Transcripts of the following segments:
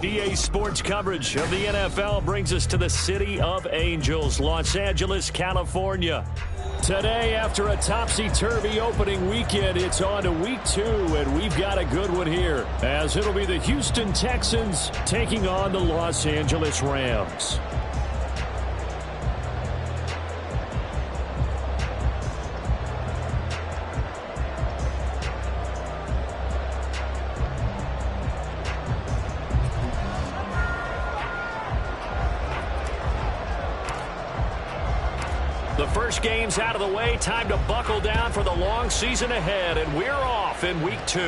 EA Sports coverage of the NFL brings us to the City of Angels, Los Angeles, California. Today, after a topsy-turvy opening weekend, it's on to week 2, and we've got a good one here, as it'll be the Houston Texans taking on the Los Angeles Rams. The first game's out of the way. Time to buckle down for the long season ahead, and we're off in week 2.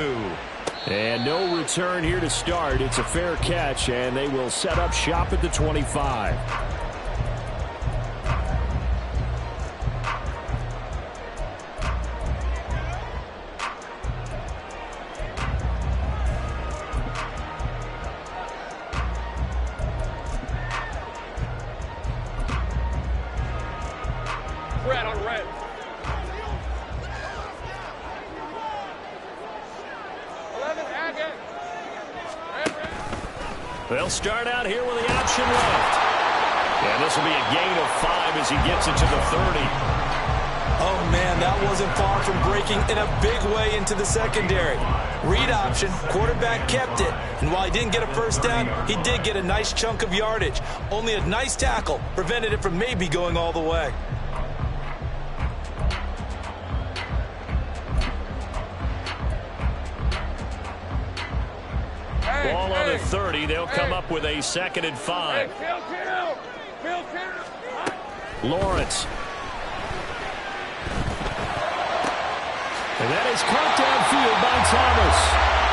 And no return here to start. It's a fair catch, and they will set up shop at the 25. They'll start out here with the option left. And this will be a gain of 5 as he gets it to the 30. Oh, man, that wasn't far from breaking in a big way into the secondary. Read option, quarterback kept it. And while he didn't get a first down, he did get a nice chunk of yardage. Only a nice tackle prevented it from maybe going all the way. Ball on the 30. They'll come up with a 2nd and 5. Lawrence. And that is caught downfield by Thomas.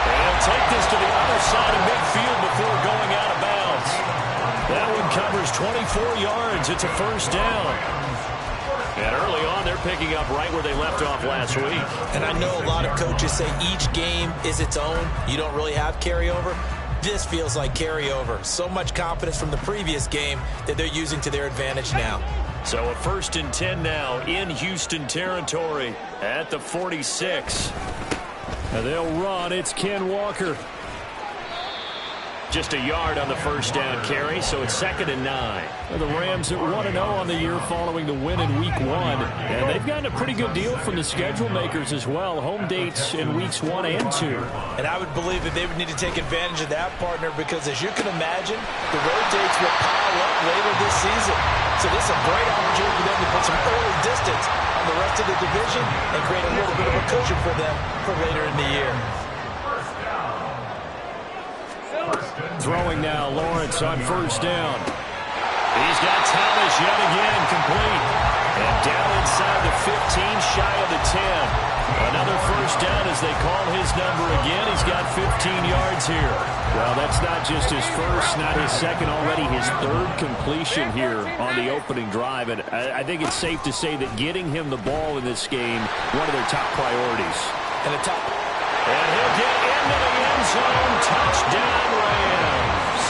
And he'll take this to the other side of midfield before going out of bounds. That one covers 24 yards. It's a first down. And early on, they're picking up right where they left off last week. And I know a lot of coaches say each game is its own. You don't really have carryover. This feels like carryover. So much confidence from the previous game that they're using to their advantage now. So a 1st and 10 now in Houston territory at the 46. And they'll run. It's Ken Walker. Just a yard on the first down carry, so it's 2nd and 9. Well, the Rams at 1-0 on the year following the win in week 1. And they've gotten a pretty good deal from the schedule makers as well. Home dates in weeks 1 and 2. And I would believe that they would need to take advantage of that, partner, because as you can imagine, the road dates will pile up later this season. So this is a great opportunity for them to put some early distance on the rest of the division and create a little bit of a cushion for them for later in the year. Throwing now, Lawrence on first down. He's got Thomas yet again, complete. And down inside the 15, shy of the 10. Another first down as they call his number again. He's got 15 yards here. Well, that's not just his first, not his second, already his 3rd completion here on the opening drive. And I think it's safe to say that getting him the ball in this game, one of their top priorities. And he'll get into the end zone. Touchdown, Rams.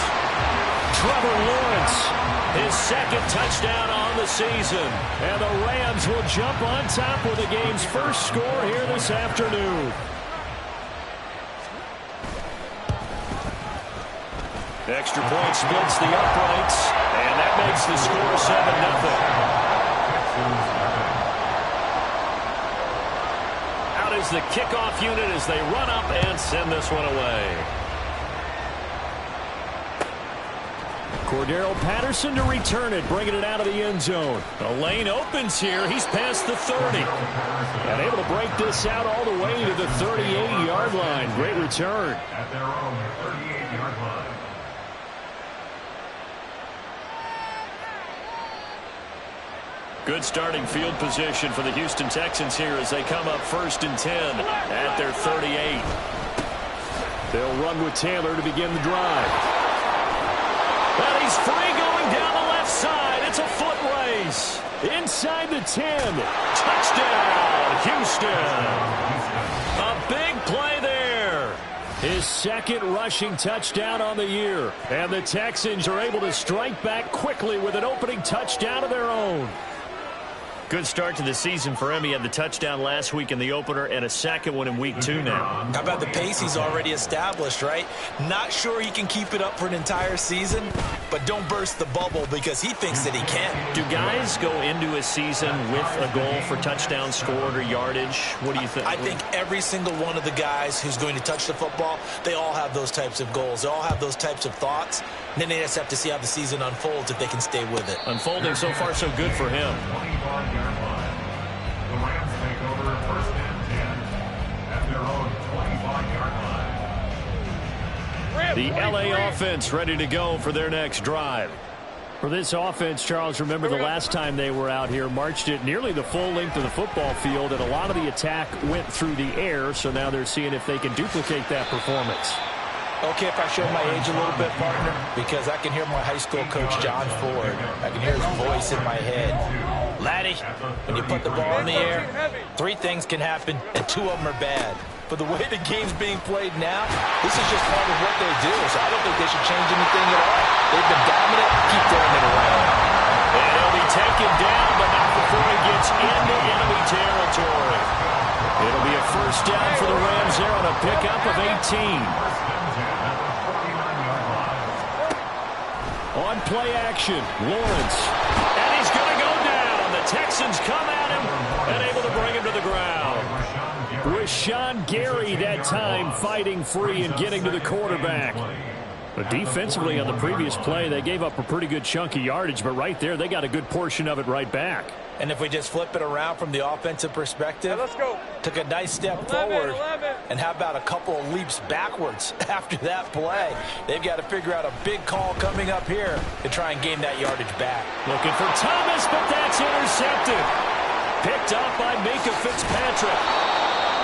Trevor Lawrence, his 2nd touchdown on the season. And the Rams will jump on top with the game's first score here this afternoon. Extra point splits the uprights, and that makes the score 7-0. Out is the kickoff unit as they run up and send this one away. Cordero Patterson to return it, bringing it out of the end zone. The lane opens here. He's past the 30. And able to break this out all the way to the 38-yard line. Great return. At their own 38-yard line. Good starting field position for the Houston Texans here as they come up 1st and 10 at their 38. They'll run with Taylor to begin the drive. Well, he's free going down the left side. It's a foot race. Inside the 10. Touchdown, Houston. A big play there. His 2nd rushing touchdown on the year. And the Texans are able to strike back quickly with an opening touchdown of their own. Good start to the season for him. He had the touchdown last week in the opener and a second one in week 2 now. How about the pace he's already established, right? Not sure he can keep it up for an entire season, but don't burst the bubble because he thinks that he can. Do guys go into a season with a goal for touchdowns scored or yardage? What do you think? I think every single one of the guys who's going to touch the football, they all have those types of goals. They all have those types of thoughts. And then they just have to see how the season unfolds if they can stay with it. Unfolding so far so good for him. 25-yard line. The Rams take over first and 10 at their own 25-yard line. The LA offense ready to go for their next drive. For this offense, Charles, remember the last time they were out here, marched it nearly the full length of the football field, and a lot of the attack went through the air, so now they're seeing if they can duplicate that performance. Okay, if I show my age a little bit, partner, because I can hear my high school coach, John Ford. I can hear his voice in my head. Laddie, when you put the ball in the air, 3 things can happen, and 2 of them are bad. But the way the game's being played now, this is just part of what they do, so I don't think they should change anything at all. They've been dominant. Keep throwing it around. And he'll be taken down, but not before he gets into enemy territory. It'll be a first down for the Rams there on a pickup of 18. On play action, Lawrence. And he's going to go down. The Texans come at him and able to bring him to the ground. Rashawn Gary that time fighting free and getting to the quarterback. But defensively on the previous play, they gave up a pretty good chunk of yardage, but right there they got a good portion of it right back. And if we just flip it around from the offensive perspective, took a nice step forward, and how about a couple of leaps backwards after that play? They've got to figure out a big call coming up here to try and gain that yardage back. Looking for Thomas, but that's intercepted. Picked up by Minkah Fitzpatrick.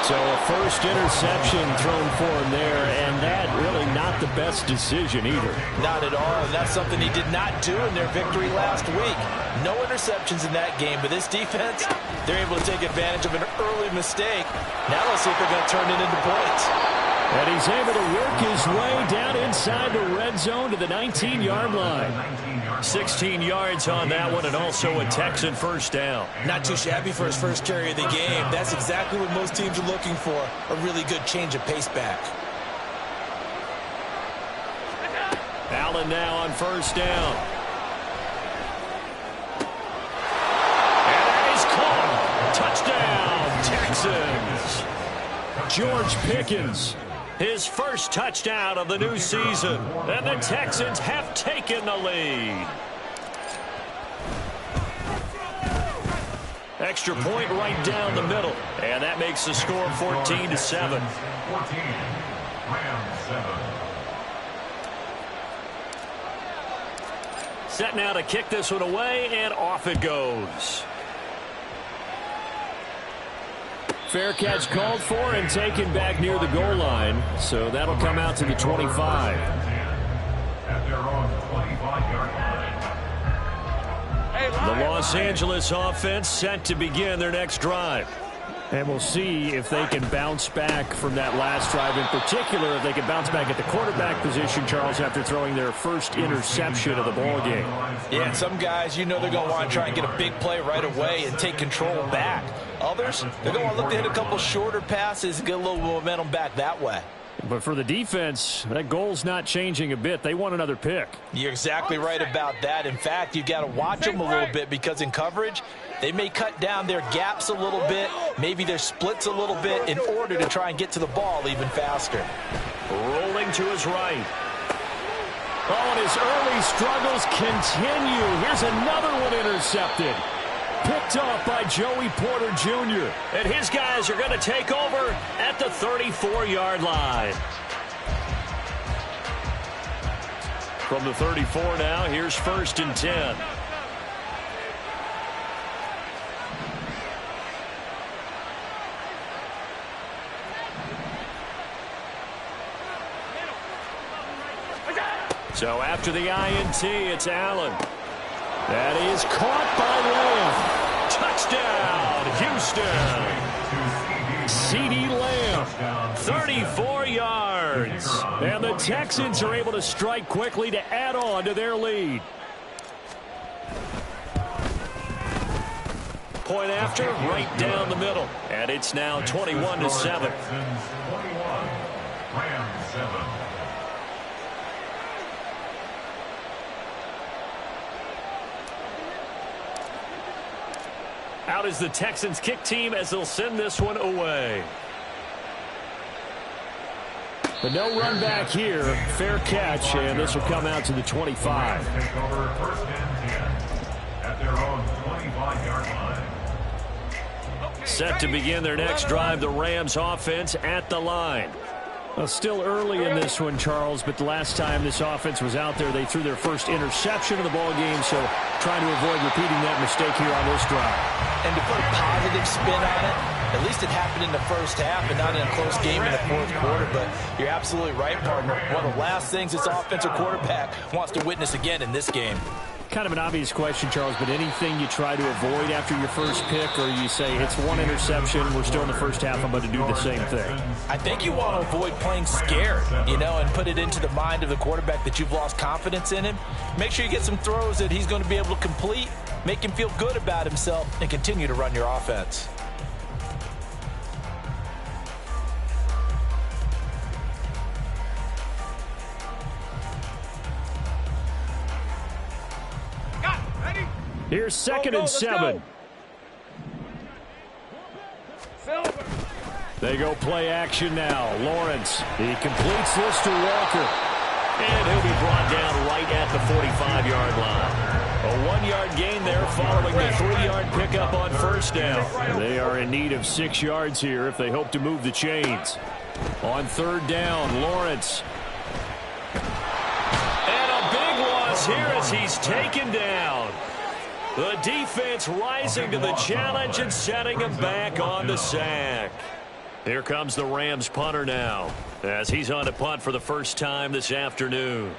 So a first interception thrown for him there, and that really not the best decision either. Not at all, and that's something he did not do in their victory last week. No interceptions in that game, but this defense, they're able to take advantage of an early mistake. Now let's see if they're going to turn it into points. And he's able to work his way down inside the red zone to the 19-yard line. 16 yards on that one, and also a Texan first down. Not too shabby for his first carry of the game. That's exactly what most teams are looking for, a really good change of pace back. Allen now on first down. And that is caught. Touchdown, Texans. George Pickens. His first touchdown of the new season. And the Texans have taken the lead. Extra point right down the middle. And that makes the score 14-7. 14. Rams 7. Set now to kick this one away, and off it goes. Fair catch called for and taken back near the goal line. So that'll come out to the 25. At their own 25-yard line. The Los Angeles offense set to begin their next drive. And we'll see if they can bounce back from that last drive. In particular, if they can bounce back at the quarterback position, Charles, after throwing their first interception of the ball game. Yeah, some guys, you know they're going to want to try and get a big play right away and take control back. Others, they're going to want to look to hit a couple shorter passes and get a little momentum back that way. But for the defense, that goal's not changing a bit. They want another pick. You're exactly right about that. In fact, you've got to watch them a little bit because in coverage, they may cut down their gaps a little bit, maybe their splits a little bit in order to try and get to the ball even faster. Rolling to his right. Oh, and his early struggles continue. Here's another one intercepted. Picked off by Joey Porter Jr. And his guys are going to take over at the 34-yard line. From the 34 now, here's first and 10. So after the INT, it's Allen. That is caught by Lamb. Touchdown, Houston. CeeDee Lamb, 34 yards. And the Texans are able to strike quickly to add on to their lead. point after, right down the middle. And it's now 21-7. Rams 7. Out is the Texans kick team as they'll send this one away. But no run back here. Fair catch, and this will come out to the 25. Take over first and 10 at their own 25-yard line. Set to begin their next drive, the Rams offense at the line. Well, still early in this one, Charles, but the last time this offense was out there, they threw their first interception of the ball game, so trying to avoid repeating that mistake here on this drive. And to put a positive spin on it, at least it happened in the first half and not in a close game in the fourth quarter. But you're absolutely right, partner. One of the last things this offensive quarterback wants to witness again in this game. Kind of an obvious question, Charles, but anything you try to avoid after your first pick, or you say it's one interception, we're still in the first half, I'm going to do the same thing? I think you want to avoid playing scared, and put it into the mind of the quarterback that you've lost confidence in him. Make sure you get some throws that he's going to be able to complete, make him feel good about himself, and continue to run your offense. Here's second and 7. They go play action now. Lawrence, he completes this to Walker. And he'll be brought down right at the 45-yard line. A 1-yard gain there following the 3-yard pickup on first down. They are in need of 6 yards here if they hope to move the chains. On third down, Lawrence. And a big loss here as he's taken down. The defense rising to the challenge and setting him back on the sack. Here comes the Rams punter now as he's on to punt for the first time this afternoon.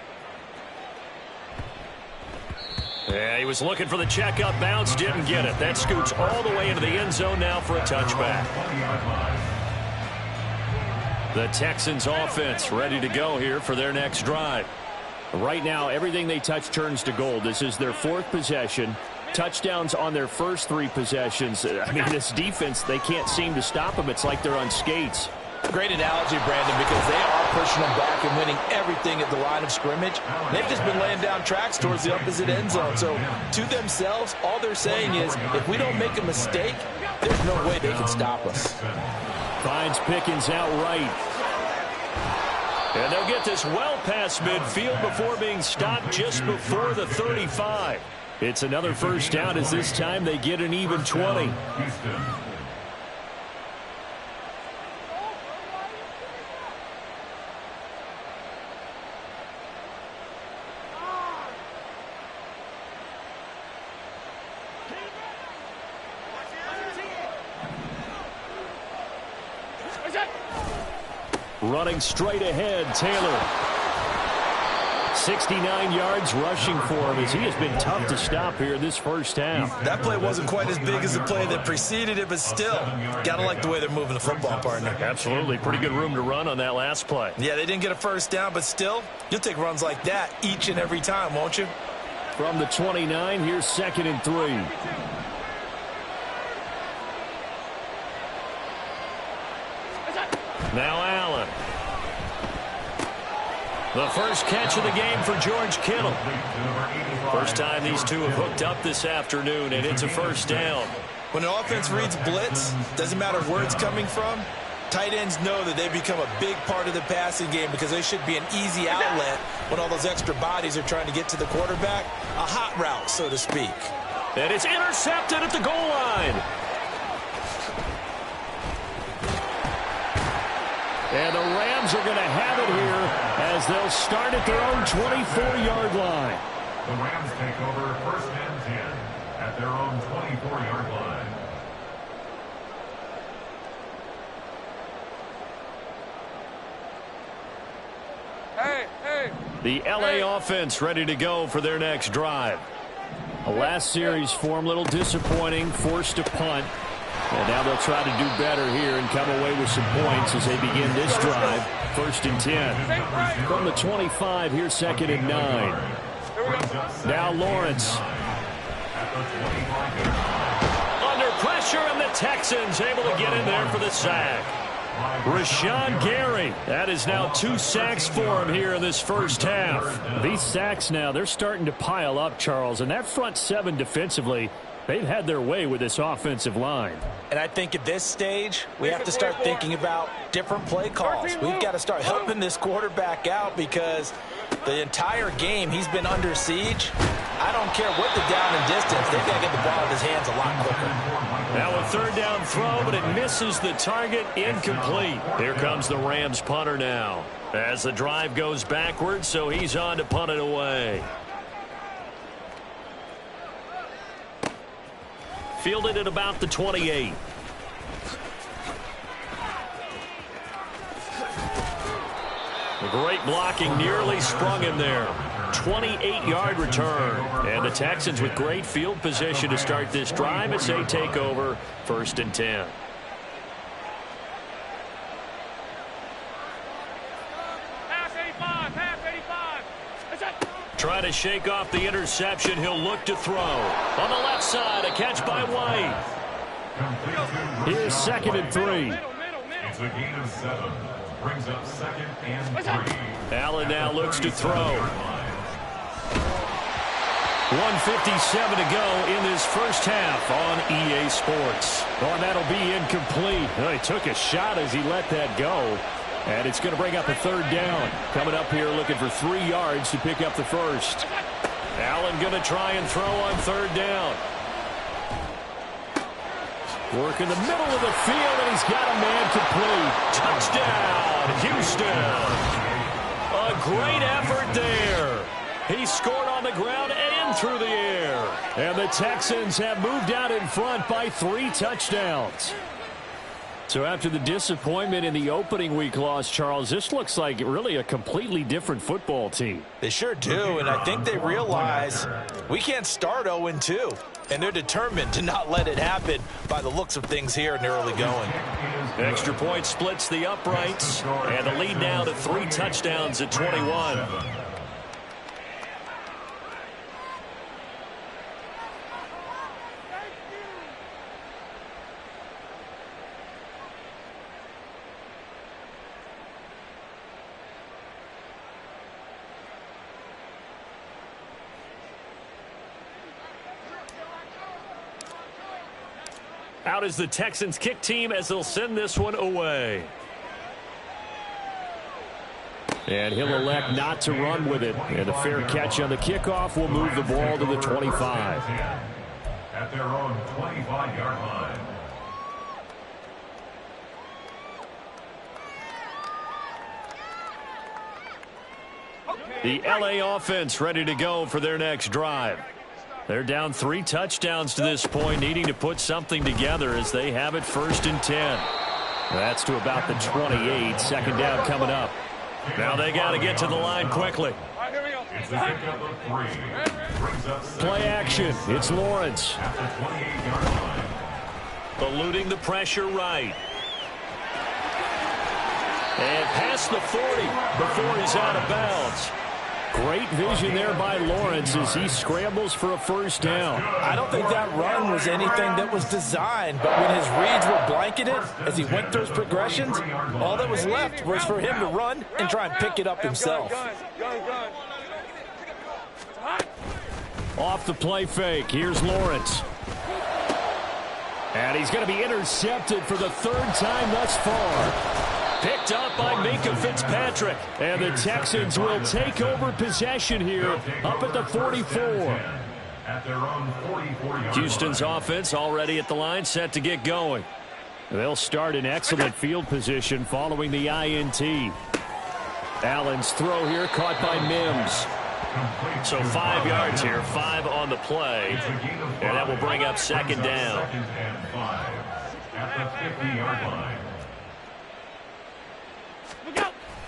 Yeah, he was looking for the checkup bounce, didn't get it. That scoots all the way into the end zone now for a touchback. The Texans offense ready to go here for their next drive. Right now, everything they touch turns to gold. This is their 4th possession. Touchdowns on their first 3 possessions. I mean, this defense, they can't seem to stop them. It's like they're on skates. Great analogy, Brandon, because they are pushing them back and winning everything at the line of scrimmage. They've just been laying down tracks towards the opposite end zone. So, to themselves, all they're saying is, if we don't make a mistake, there's no way they can stop us. Finds Pickens outright. And they'll get this well past midfield before being stopped just before the 35. It's another first down as this time they get an even 20. Running straight ahead, Taylor. 69 yards rushing for him as he has been tough to stop here this first half. That play wasn't quite as big as the play that preceded it, but still, gotta like the way they're moving the football, partner. Absolutely. Pretty good room to run on that last play. Yeah, they didn't get a first down, but still, you'll take runs like that each and every time, won't you? From the 29, here's 2nd and 3. Now Allen. The first catch of the game for George Kittle. First time these two have hooked up this afternoon, and it's a first down. When an offense reads blitz, doesn't matter where it's coming from, tight ends know that they become a big part of the passing game because they should be an easy outlet when all those extra bodies are trying to get to the quarterback. A hot route, so to speak. And it's intercepted at the goal line. And the Rams are going to have it here as they'll start at their own 24-yard line. The Rams take over first and 10 at their own 24-yard line. The LA offense ready to go for their next drive. A last series form, a little disappointing, forced to punt. And now they'll try to do better here and come away with some points as they begin this drive. 1st and 10. From the 25, here's 2nd and 9. Now Lawrence. Under pressure, and the Texans able to get in there for the sack. Rashawn Gary, that is now 2 sacks for him here in this first half. These sacks now, they're starting to pile up, Charles, and that front 7 defensively, they've had their way with this offensive line. And I think at this stage, we have to start thinking about different play calls. We've got to start helping this quarterback out because the entire game he's been under siege. I don't care what the down and distance. They've got to get the ball in his hands a lot quicker. Now a 3rd down throw, but it misses the target, incomplete. Here comes the Rams punter now as the drive goes backwards, so he's on to punt it away. Fielded at about the 28. The great blocking nearly sprung him there. 28-yard return. And the Texans with great field position to start this drive as they take over 1st and 10. Trying to shake off the interception. He'll look to throw. On the left side, a catch by White. Here's 2nd and 3. It's a gain of 7. Brings up 2nd and 3. Allen now looks to throw. 1:57 to go in this first half on EA Sports. Oh, and that'll be incomplete. Well, he took a shot as he let that go. And it's going to bring up a 3rd down. Coming up here looking for 3 yards to pick up the first. Allen going to try and throw on 3rd down. Work in the middle of the field, and he's got a man complete. Touchdown, Houston. A great effort there. He scored on the ground and through the air. And the Texans have moved out in front by 3 touchdowns. So after the disappointment in the opening week loss, Charles, this looks like really a completely different football team. They sure do, and I think they realize we can't start 0-2. And they're determined to not let it happen by the looks of things here in the early going. Extra point splits the uprights, and the lead now to 3 touchdowns at 21. Out is the Texans kick team as they'll send this one away. And he'll elect not to run with it. And a fair catch on the kickoff will move the ball to the 25. At their own 25-yard line. The LA offense ready to go for their next drive. They're down 3 touchdowns to this point, needing to put something together as they have it 1st and 10. That's to about the 28. 2nd down coming up. Now they got to get to the line quickly. It's a pickup of 3. Brings up 7. Play action. It's Lawrence. At the 28-yard line. Eluding the pressure right. And past the 40 before he's out of bounds. Great vision there by Lawrence as he scrambles for a 1st down. I don't think that run was anything that was designed, but when his reads were blanketed as he went through his progressions, all that was left was for him to run and try and pick it up himself. Off the play fake, here's Lawrence. And he's going to be intercepted for the 3rd time thus far. Picked up by Minkah Fitzpatrick. And the Texans will take over possession here up at the 44. At their own 44-yard Houston's line. offense already at the line, set to get going. They'll start in excellent field position following the INT. Allen's throw here caught by Mims. So 5 yards here, 5 on the play. And that will bring up 2nd down. 2nd and 5. At the 50-yard line.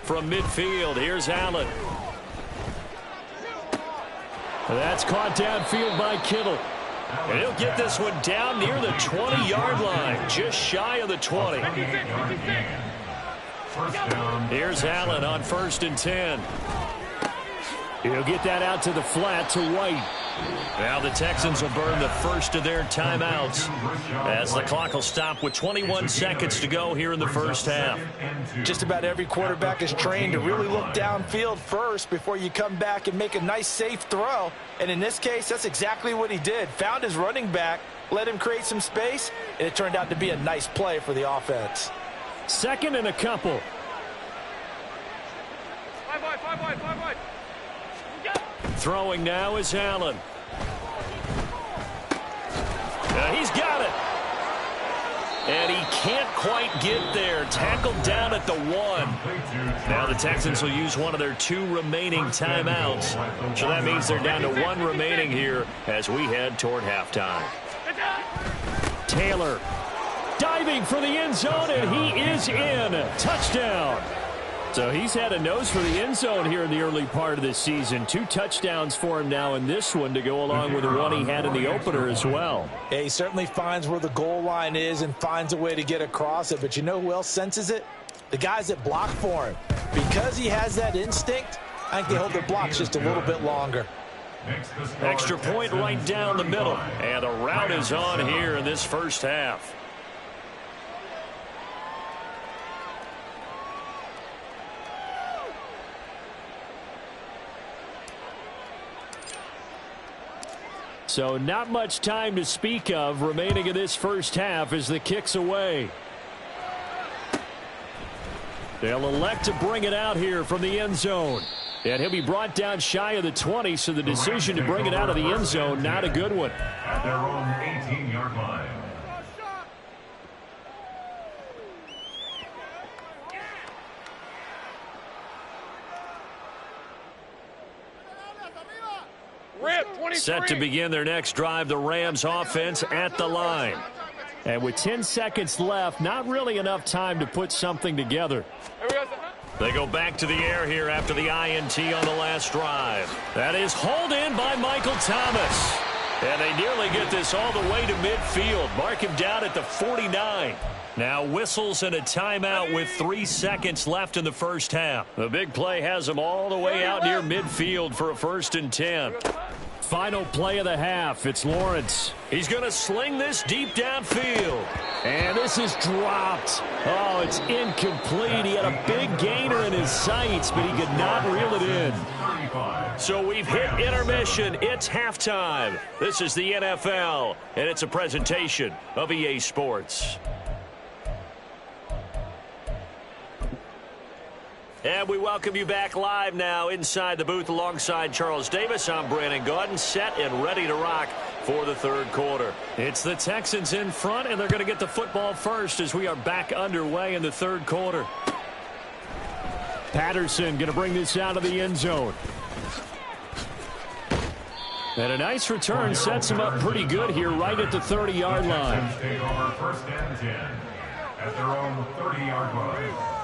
From midfield, here's Allen. That's caught downfield by Kittle. And he'll get this one down near the 20-yard line, just shy of the 20. First down. Here's Allen on 1st and 10. He'll get that out to the flat to White. Now the Texans will burn the first of their timeouts as the clock will stop with 21 seconds to go here in the first half. Just about every quarterback is trained to really look downfield first before you come back and make a nice, safe throw. And in this case, that's exactly what he did. Found his running back, let him create some space, and it turned out to be a nice play for the offense. Second and a couple. Throwing now is Allen. He's got it. And he can't quite get there. Tackled down at the 1. Now the Texans will use one of their 2 remaining timeouts. So that means they're down to 1 remaining here as we head toward halftime. Taylor diving for the end zone, and he is in. Touchdown. So he's had a nose for the end zone here in the early part of this season. 2 touchdowns for him now in this one to go along with the one he had in the opener as well. Yeah, he certainly finds where the goal line is and finds a way to get across it. But you know who else senses it? The guys that block for him. Because he has that instinct, I think they hold their blocks just a little bit longer. Extra point right down the middle. And the route is on here in this first half. So not much time to speak of remaining in this first half as the kick's away. They'll elect to bring it out here from the end zone. And he'll be brought down shy of the 20, so the decision to bring it out of the end zone, not a good one. At their own 18-yard line. Set to begin their next drive, the Rams offense at the line. And with 10 seconds left, not really enough time to put something together. They go back to the air here after the INT on the last drive. That is hauled in by Michael Thomas. And they nearly get this all the way to midfield. Mark him down at the 49. Now whistles and a timeout with 3 seconds left in the first half. The big play has them all the way out near midfield for a 1st and 10. Final play of the half. It's Lawrence. He's going to sling this deep downfield. And this is dropped. Oh, it's incomplete. He had a big gainer in his sights, but he could not reel it in. So we've hit intermission. It's halftime. This is the NFL, and it's a presentation of EA Sports. And we welcome you back live now inside the booth alongside Charles Davis. I'm Brandon Gaudin, set and ready to rock for the third quarter. It's the Texans in front, and they're going to get the football first as we are back underway in the third quarter. Patterson going to bring this out of the end zone. And a nice return sets him up pretty good here right at the 30-yard line. Take over 1st and 10 at their own 30-yard line.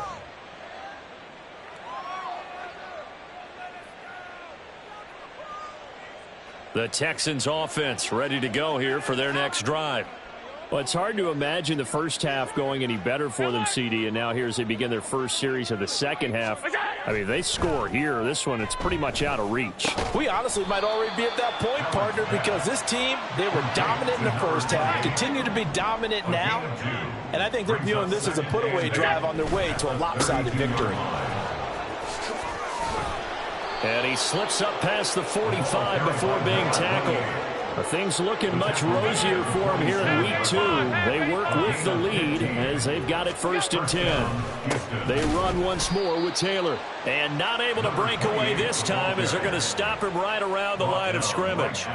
The Texans offense ready to go here for their next drive. Well, it's hard to imagine the first half going any better for them, CD, and now here as they begin their first series of the second half. I mean, if they score here, this one, it's pretty much out of reach. We honestly might already be at that point, partner, because this team, they were dominant in the first half, continue to be dominant now, and I think they're viewing this as a put-away drive on their way to a lopsided victory. And he slips up past the 45 before being tackled. Things looking much rosier for him here in week 2. They work with the lead as they've got it 1st and 10. They run once more with Taylor. And not able to break away this time as they're going to stop him right around the line of scrimmage.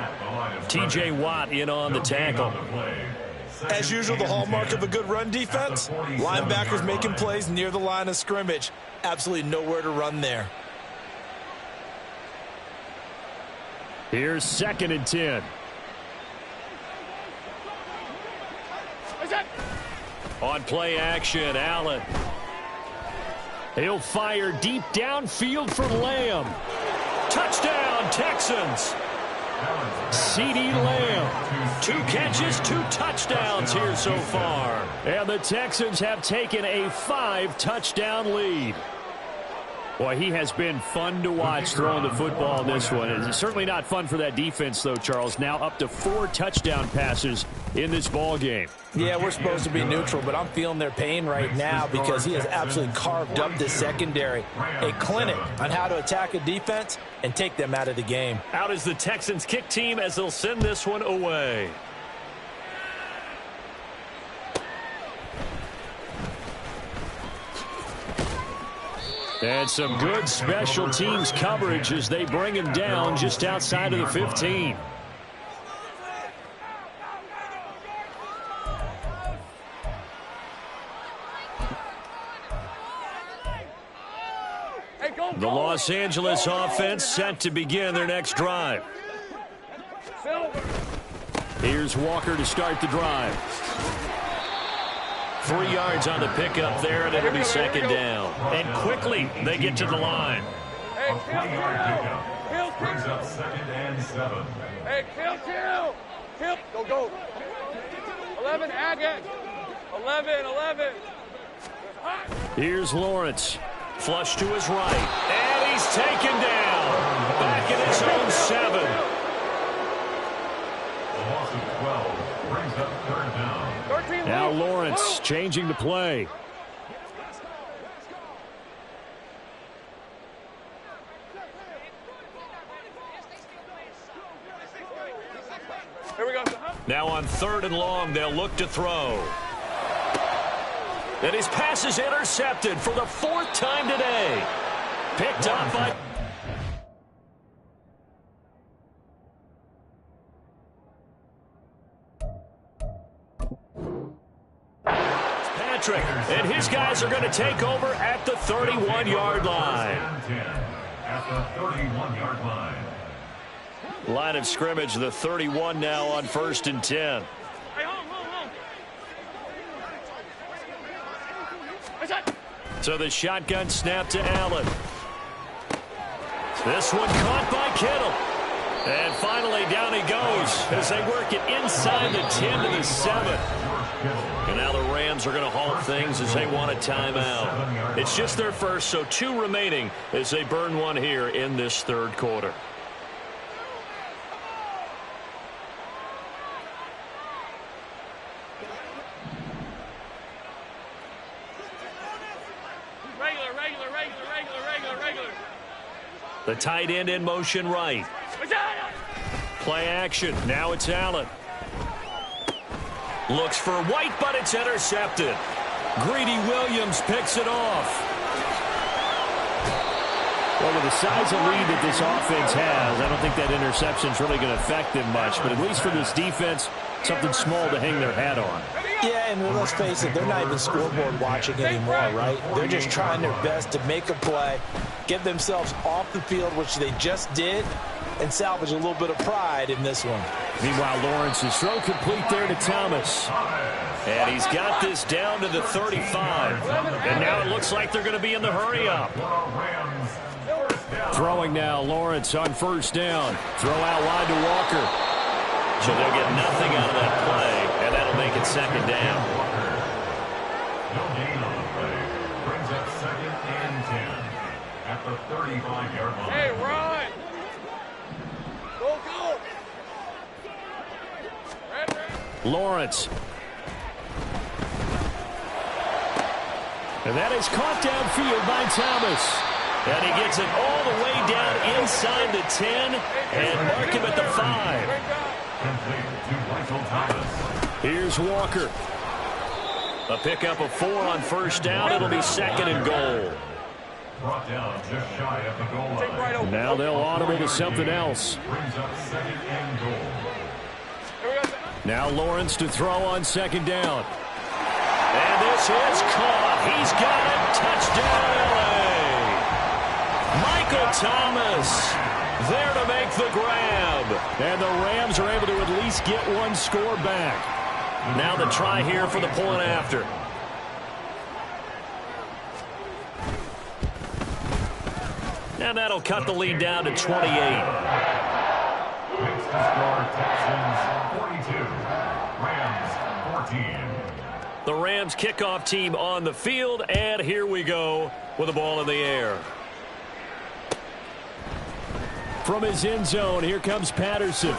T.J. Watt in on the tackle. As usual, the hallmark of a good run defense, linebackers making plays near the line of scrimmage. Absolutely nowhere to run there. Here's 2nd and 10. On play action, Allen. He'll fire deep downfield for Lamb. Touchdown, Texans. CeeDee Lamb. 2 catches, 2 touchdowns here so far. And the Texans have taken a 5-touchdown lead. Boy, he has been fun to watch throwing the football in this one. It's certainly not fun for that defense, though, Charles. Now up to 4 touchdown passes in this ball game. Yeah, we're supposed to be neutral, but I'm feeling their pain right now because he has absolutely carved up the secondary. A clinic on how to attack a defense and take them out of the game. Out is the Texans kick team as they'll send this one away. And some good special teams coverage as they bring him down just outside of the 15. The Los Angeles offense set to begin their next drive. Here's Walker to start the drive. 3 yards on the pickup there, and it'll be second down. And quickly, they get to the line. A 20-yard pickup brings up 2nd and 7. Hey, kill. Go. 11, Agate. 11. Here's Lawrence. Flush to his right. And he's taken down. Back in his own 7. A loss of 12 brings up 3rd down. Now Lawrence changing the play. Here we go. Now on 3rd and long, they'll look to throw. And his pass is intercepted for the 4th time today. Picked up by... Patrick, and his guys are going to take over at the 31-yard line. At the 31-yard line. Line of scrimmage, the 31 now on 1st and 10. So the shotgun snap to Allen. This one caught by Kittle. And finally down he goes as they work it inside the 10 to the 7. And now the Rams are going to halt things as they want a timeout. It's just their first, so 2 remaining as they burn one here in this 3rd quarter. Regular. The tight end in motion right. Play action. Now it's Allen. Looks for White, but it's intercepted. Greedy Williams picks it off. Well, with the size of lead that this offense has, I don't think that interception's really going to affect them much. But at least for this defense, something small to hang their hat on. Yeah, and let's face it, they're not even scoreboard watching anymore, right? They're just trying their best to make a play, get themselves off the field, which they just did, and salvage a little bit of pride in this one. Meanwhile, Lawrence's throw complete there to Thomas. And he's got this down to the 35. And now it looks like they're going to be in the hurry-up. Throwing now, Lawrence on 1st down. Throw out wide to Walker. So they'll get nothing out of that play, and that'll make it 2nd down. No gain on the play. Brings up 2nd and 10 at the 35-yard line. Hey, run. Go. Lawrence. And that is caught downfield by Thomas. And he gets it all the way down inside the 10 and mark him at the 5. Here's Walker. A pickup of 4 on 1st down. It'll be 2nd and goal. Brought down just shy of the goal line. Now they'll audible to something else. Brings up 2nd and goal. Now Lawrence to throw on 2nd down. And this is caught. He's got it. Touchdown, LA. Michael Thomas there to make the grab. And the Rams are able to at least get one score back. Now the try here for the point after. And that'll cut the lead down to 28. Makes the score Texans 42, Rams 14. The Rams kickoff team on the field, and here we go with the ball in the air. From his end zone, here comes Patterson.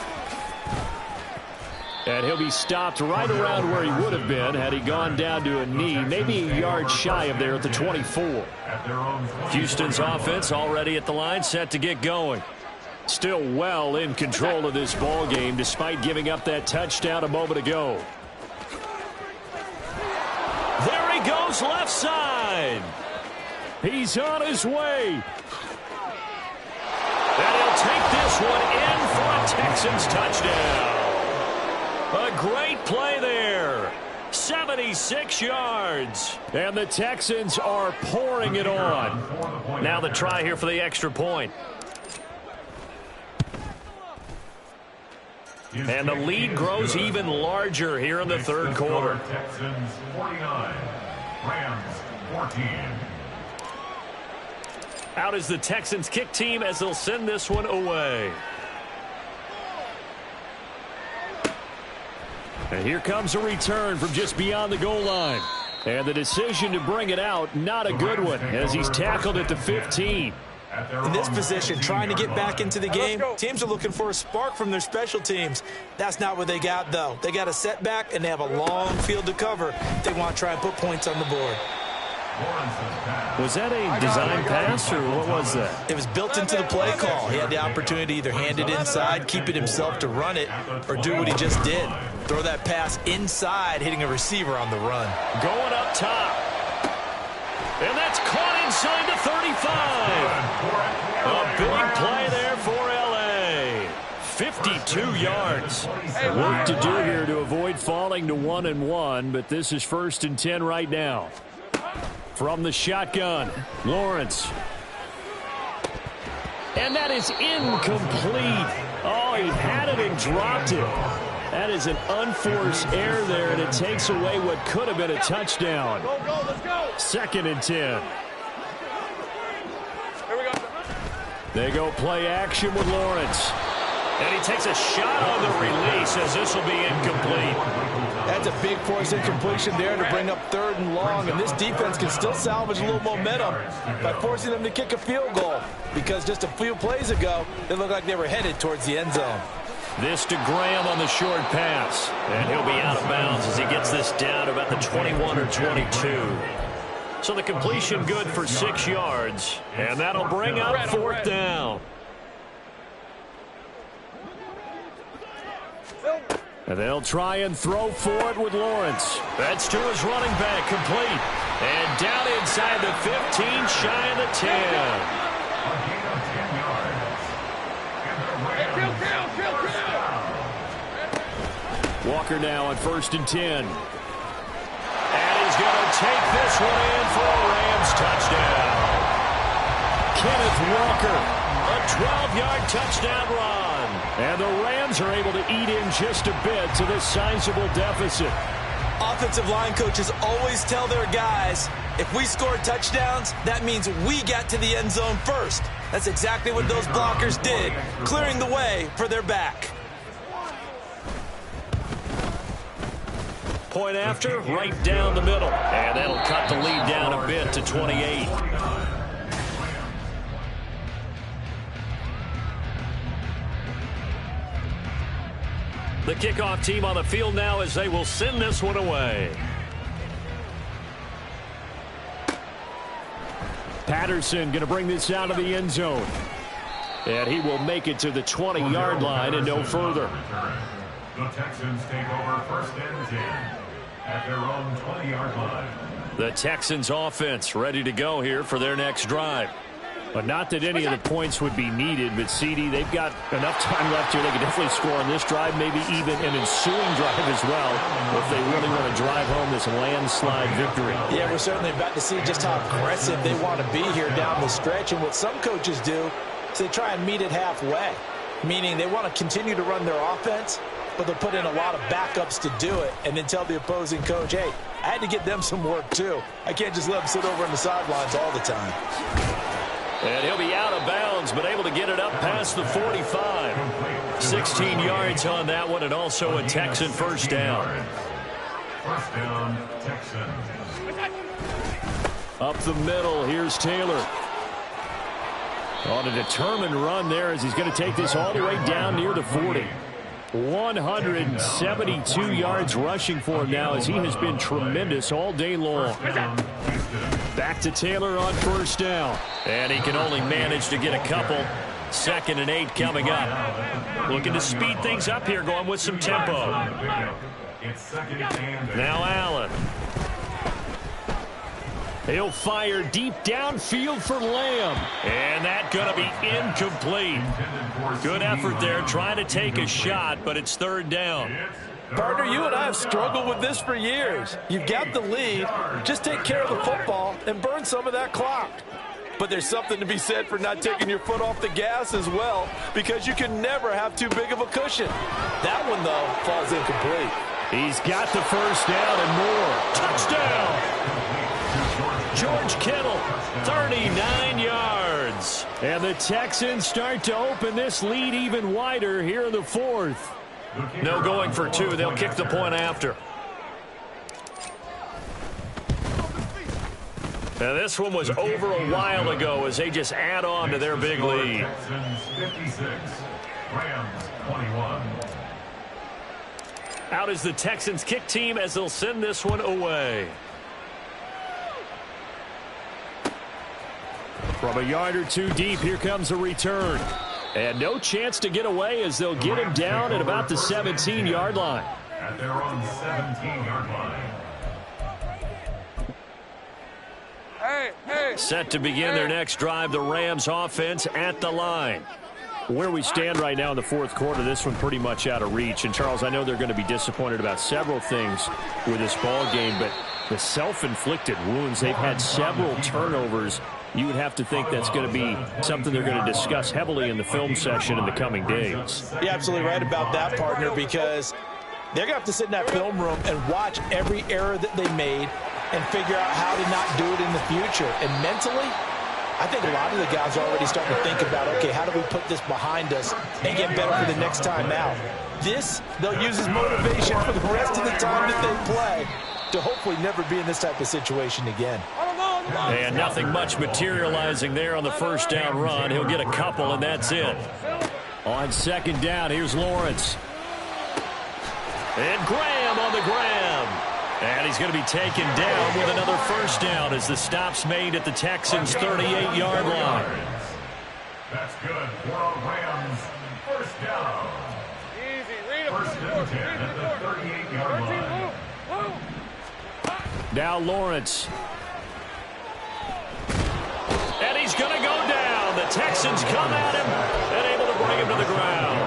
And he'll be stopped right around where he would have been had he gone down to a knee, maybe a yard shy of there at the 24. Houston's offense already at the line, set to get going. Still well in control of this ball game despite giving up that touchdown a moment ago. There he goes, left side. He's on his way. And he'll take this one in for a Texans touchdown. A great play there. 76 yards. And the Texans are pouring it on. Now the try here for the extra point. And the lead grows even larger here in the third quarter. Texans 49, Rams 14. Out is the Texans kick team as they'll send this one away. And here comes a return from just beyond the goal line. And the decision to bring it out, not a good one, as he's tackled at the 15. In this position, trying to get back into the game, teams are looking for a spark from their special teams. That's not what they got, though. They got a setback, and they have a long field to cover. They want to try and put points on the board. Was that a design pass, or what was that? It was built into the play call. He had the opportunity to either hand it inside, keep it himself to run it, or do what he just did. Throw that pass inside, hitting a receiver on the run. Going up top. And that's caught inside the 35. A big play there for L.A. 52 yards. Work to do here to avoid falling to 1-1, but this is 1st and 10 right now. From the shotgun, Lawrence. And that is incomplete. Oh, he had it and dropped it. That is an unforced error there, and it takes away what could have been a touchdown. Go, let's go. 2nd and 10. Here we go. They go play action with Lawrence. And he takes a shot on the release as this will be incomplete. That's a big forced incompletion there to bring up 3rd and long, and this defense can still salvage a little momentum by forcing them to kick a field goal, because just a few plays ago, they looked like they were headed towards the end zone. This to Graham on the short pass, and he'll be out of bounds as he gets this down about the 21 or 22. So the completion good for 6 yards, and that'll bring up 4th down. And they'll try and throw for it with Lawrence. That's to his running back, complete. And down inside the 15, shy of the 10. Walker now on 1st and 10. And he's going to take this one in for a Rams touchdown. Kenneth Walker, a 12-yard touchdown run. And the Rams are able to eat in just a bit to this sizable deficit. Offensive line coaches always tell their guys, if we score touchdowns, that means we got to the end zone first. That's exactly what those blockers did, clearing the way for their back. Point after, right down the middle. And that'll cut the lead down a bit to 28. The kickoff team on the field now as they will send this one away. Patterson going to bring this out of the end zone. And he will make it to the 20-yard line and no further. The Texans take over 1st and 10 at their own 20-yard line. The Texans offense ready to go here for their next drive. But not that any of the points would be needed, but CD, they've got enough time left here. They can definitely score on this drive, maybe even an ensuing drive as well, if they really want to drive home this landslide victory. Yeah, we're certainly about to see just how aggressive they want to be here down the stretch. And what some coaches do is they try and meet it halfway, meaning they want to continue to run their offense, but they'll put in a lot of backups to do it and then tell the opposing coach, hey, I had to get them some work too. I can't just let them sit over on the sidelines all the time. And he'll be out of bounds, but able to get it up past the 45. 16 yards on that one, and also a Texan 1st down. 1st down, Texans. Up the middle, here's Taylor. On a determined run there as he's going to take this all the way down near the 40. 172 yards rushing for him now as he has been tremendous all day long. Back to Taylor on first down. And he can only manage to get a couple. 2nd and 8 coming up. Looking to speed things up here, going with some tempo. Now Allen. He'll fire deep downfield for Lamb. And that's going to be incomplete. Good effort there trying to take a shot, but it's 3rd down. Partner, you and I have struggled with this for years. You've got the lead. Just take care of the football and burn some of that clock. But there's something to be said for not taking your foot off the gas as well, because you can never have too big of a cushion. That one, though, falls incomplete. He's got the first down and more. Touchdown! George Kittle, 39 yards. And the Texans start to open this lead even wider here in the 4th. No going for 2. They'll kick the point after. Now this one was over a while ago as they just add on to their big lead. Texans 56, Rams 21. Out is the Texans kick team as they'll send this one away. From a yard or 2 deep, here comes a return. And no chance to get away as they'll get him down at about the 17-yard line. At their own 17-yard line. Set to begin their next drive, the Rams offense at the line. Where we stand right now in the 4th quarter, this one pretty much out of reach. And, Charles, I know they're going to be disappointed about several things with this ball game, but the self-inflicted wounds, they've had several turnovers. You would have to think that's going to be something they're going to discuss heavily in the film session in the coming days. You're absolutely right about that, partner, because they're going to have to sit in that film room and watch every error that they made and figure out how to not do it in the future. And mentally, I think a lot of the guys are already starting to think about, okay, how do we put this behind us and get better for the next time out? This, they'll use as motivation for the rest of the time that they play to hopefully never be in this type of situation again. And nothing much materializing there on the first down run. He'll get a couple, and that's it. On 2nd down, here's Lawrence. And Graham on the grab. And he's going to be taken down with another first down as the stop's made at the Texans' 38-yard line. That's good for a Rams first down. Easy, read him. First and 10 at the 38-yard line. Now Lawrence. And he's going to go down. The Texans come at him and able to bring him to the ground.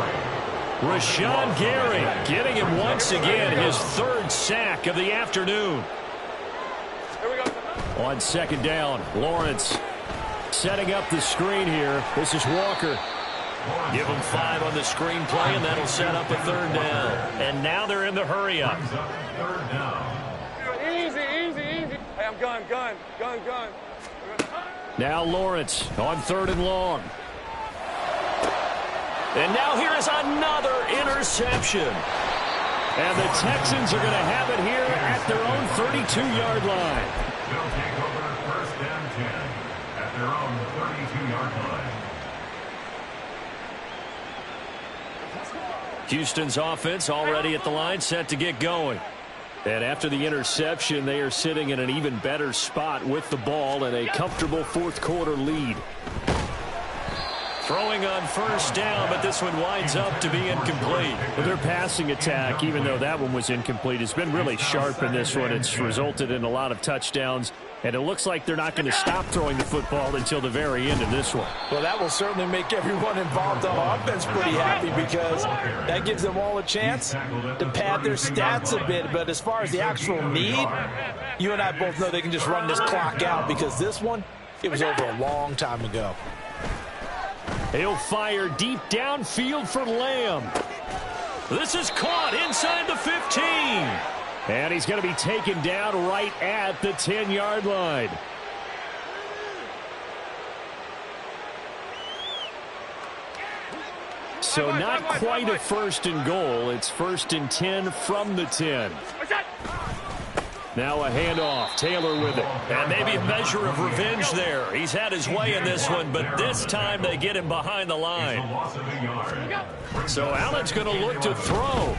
Rashawn Gary getting him once again, his 3rd sack of the afternoon. Here we go. On 2nd down, Lawrence setting up the screen here. This is Walker. Give him 5 on the screen play, and that'll set up a 3rd down. And now they're in the hurry up. Third down. Easy. Hey, I'm gun. Now Lawrence on 3rd and long. And now here is another interception. And the Texans are going to have it here at their own 32-yard line. They'll take over first and 10 at their own 32-yard line. Houston's offense already at the line, set to get going. And after the interception, they are sitting in an even better spot with the ball and a comfortable 4th quarter lead. Throwing on first down, but this one winds up to be incomplete. Well, their passing attack, even though that one was incomplete, has been really sharp in this one. It's resulted in a lot of touchdowns, and it looks like they're not going to stop throwing the football until the very end of this one. Well, that will certainly make everyone involved on offense pretty happy because that gives them all a chance to pad their stats a bit. But as far as the actual need, you and I both know they can just run this clock out because this one, it was over a long time ago. He'll fire deep downfield for Lamb. This is caught inside the 15. And he's going to be taken down right at the 10-yard line. So not quite a 1st and goal. It's 1st and 10 from the 10. Now a handoff. Taylor with it. And maybe a measure of revenge there. He's had his way in this one, but this time they get him behind the line. So Allen's going to look to throw.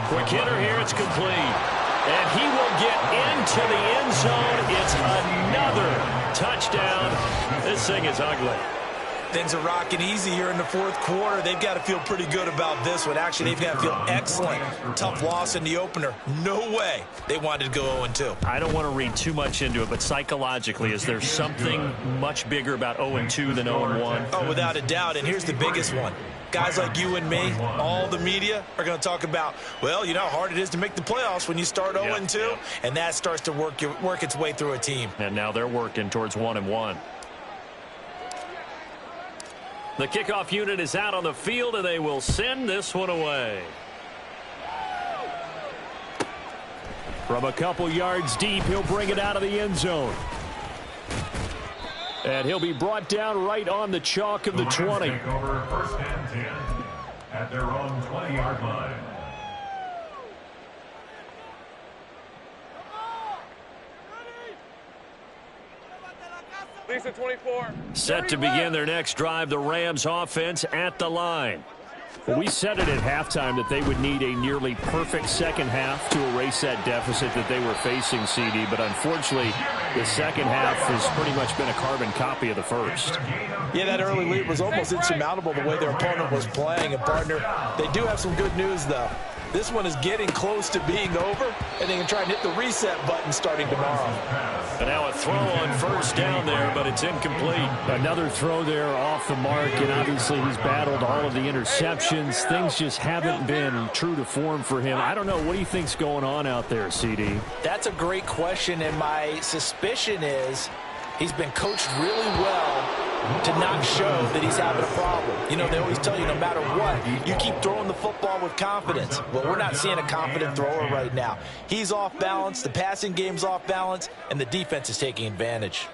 Quick hitter here. It's complete. And he will get into the end zone. It's another touchdown. This thing is ugly. Things are rocking easy here in the fourth quarter. They've got to feel pretty good about this one. Actually, they've got to feel excellent. Tough loss in the opener. No way they wanted to go 0-2. I don't want to read too much into it, but psychologically, is there something much bigger about 0-2 than 0-1? Oh, without a doubt. And here's the biggest one. Guys like you and me, all the media, are going to talk about, well, you know how hard it is to make the playoffs when you start 0-2, and that starts to work its way through a team. And now they're working towards 1-1. The kickoff unit is out on the field, and they will send this one away. From a couple yards deep, he'll bring it out of the end zone. And he'll be brought down right on the chalk of the 20. Take over 1st and 10 at their own 20-yard line. Lisa 24. Set to begin their next drive, the Rams offense at the line. Well, we said it at halftime that they would need a nearly perfect second half to erase that deficit that they were facing, CD. But unfortunately, the second half has pretty much been a carbon copy of the first. Yeah, that early lead was almost insurmountable the way their opponent was playing. And, partner, they do have some good news, though. This one is getting close to being over, and they can try and hit the reset button starting tomorrow. And now a throw on first down there, but it's incomplete. Another throw there off the mark, and obviously he's battled all of the interceptions. Things just haven't been true to form for him. I don't know. What do you think's going on out there, CD? That's a great question, and my suspicion is he's been coached really well to not show that he's having a problem. You know, they always tell you no matter what, you keep throwing the football with confidence. Well, we're not seeing a confident thrower right now. He's off balance, the passing game's off balance, and the defense is taking advantage.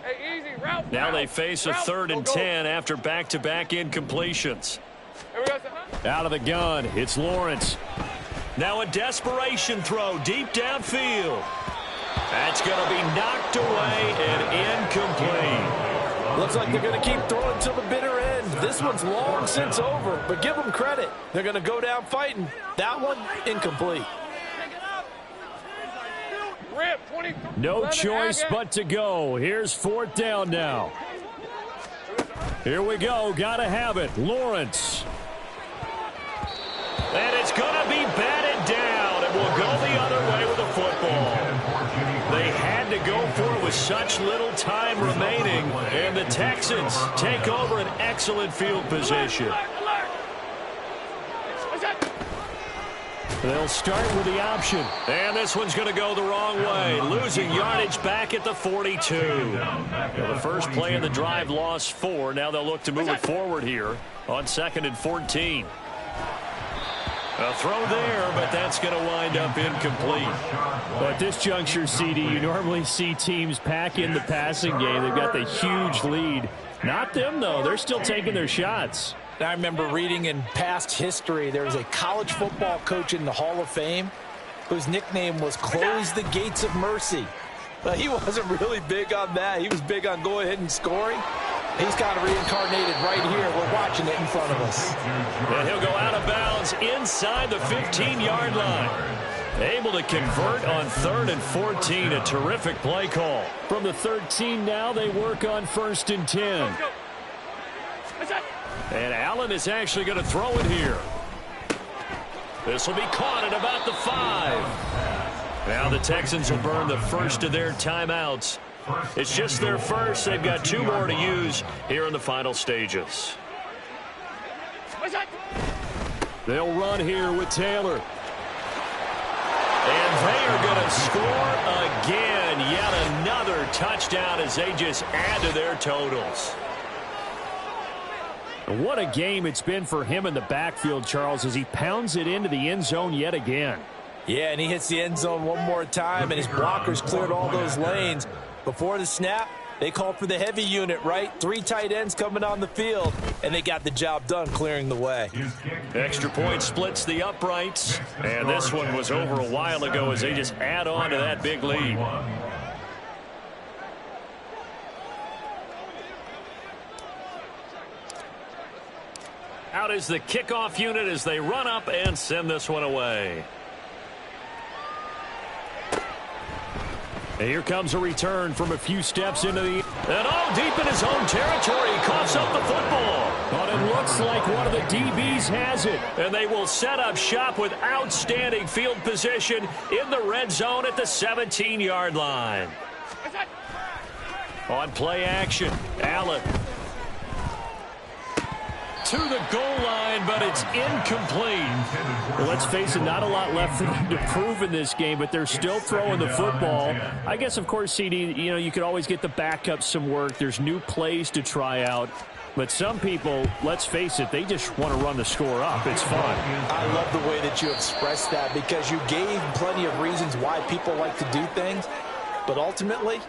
Hey, easy, route. Now they face a 3rd and 10 after back-to-back incompletions. Here we go, son. Out of the gun, it's Lawrence. Now a desperation throw deep downfield. That's going to be knocked away and incomplete. Looks like they're going to keep throwing till the bitter end. This one's long since over, but give them credit. They're going to go down fighting. That one, incomplete. Rip, 23. No choice but to go. Here's 4th down now. Here we go. Got to have it. Lawrence. And it's going to be batted down, and will go the other way with the football. They had to go for it with such little time remaining, and the Texans take over an excellent field position. They'll start with the option. And this one's going to go the wrong way, losing yardage back at the 42. Well, the first play of the drive lost 4. Now they'll look to move it forward here on 2nd and 14. A throw there, but that's going to wind up incomplete. Well, at this juncture, CD, you normally see teams pack in the passing game. They've got the huge lead. Not them, though. They're still taking their shots. I remember reading in past history, there was a college football coach in the Hall of Fame whose nickname was Close the Gates of Mercy. But he wasn't really big on that. He was big on going ahead and scoring. He's kind of reincarnated right here. We're watching it in front of us. And he'll go out of bounds inside the 15-yard line. Able to convert on 3rd and 14. A terrific play call. From the 13 now, they work on 1st and 10. And Allen is actually going to throw it here. This will be caught at about the 5. Now the Texans will burn the first of their timeouts. It's just their first. They've got 2 more to use here in the final stages. They'll run here with Taylor. And they are going to score again. Yet another touchdown as they just add to their totals. What a game it's been for him in the backfield, Charles, as he pounds it into the end zone yet again. Yeah, and he hits the end zone one more time, and his blockers cleared all those lanes. Before the snap, They called for the heavy unit, right? 3 tight ends coming on the field, and they got the job done clearing the way. Extra point splits the uprights, and this one was over a while ago as they just add on to that big lead. Out is the kickoff unit as they run up and send this one away. And here comes a return from a few steps into the... And all deep in his own territory, he coughs up the football. But it looks like one of the DBs has it. And they will set up shop with outstanding field position in the red zone at the 17-yard line. On play action, Allen. To the goal line, but it's incomplete. Well, let's face it, not a lot left for them to prove in this game, but they're still throwing the football. I guess, of course, CD, you could always get the backup some work. There's new plays to try out. But some people, let's face it, they just want to run the score up. It's fun. I love the way that you expressed that because you gave plenty of reasons why people like to do things. But ultimately,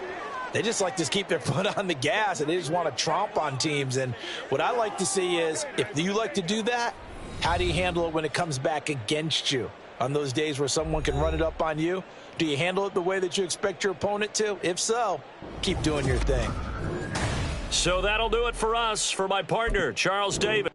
they just like to keep their foot on the gas, and they just want to tromp on teams. And what I like to see is, if you like to do that, how do you handle it when it comes back against you? On those days where someone can run it up on you, do you handle it the way that you expect your opponent to? If so, keep doing your thing. So that'll do it for us. For my partner, Charles Davis.